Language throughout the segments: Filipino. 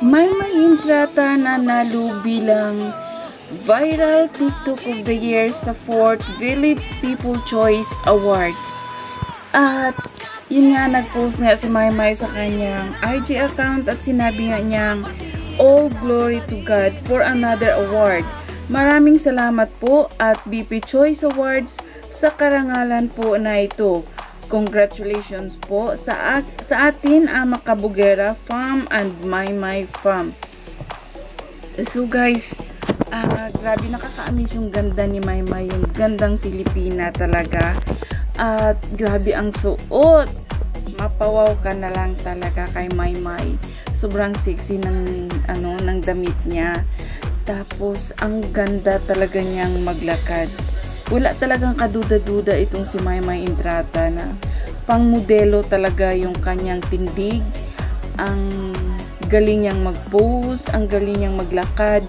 Maymay Intrata nanalo bilang Viral TikTok of the Year sa 4th Village People Choice Awards. At yun nga, nag-post nga si Maymay sa kanyang IG account at sinabi nga niyang all glory to God for another award. Maraming salamat po at BP Choice Awards sa karangalan po na ito. Congratulations po sa atin ang Makabugera Fam and Maymay Fam. So guys, grabe, nakaka-amaze yung ganda ni Maymay, yung gandang Filipina talaga. At grabe ang suot. Mapawaw ka na lang talaga kay Maymay. Sobrang sexy ng damit niya. Tapos ang ganda talaga niyang maglakad. Wala talagang kaduda-duda itong si Maymay Intrata na pang-modelo talaga yung kanyang tindig. Ang galing niyang mag-pose, ang galing niyang maglakad.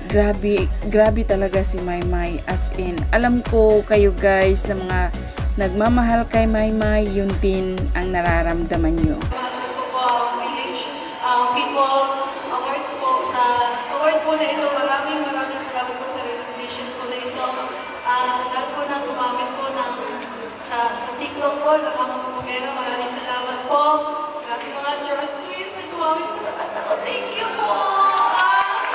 Grabe talaga si Maymay, as in. Alam ko kayo guys na mga nagmamahal kay Maymay, yun din ang nararamdaman nyo. People awards po sa award po na ito. Maraming salamat po sa recognition po na ito. Sa lahat po ng gumamit po sa TikTok po, sa mga pamagera, maraming salamat po. Sa lahat ng mga Jordan Please na gumamit po sa kanta ko. Thank you po!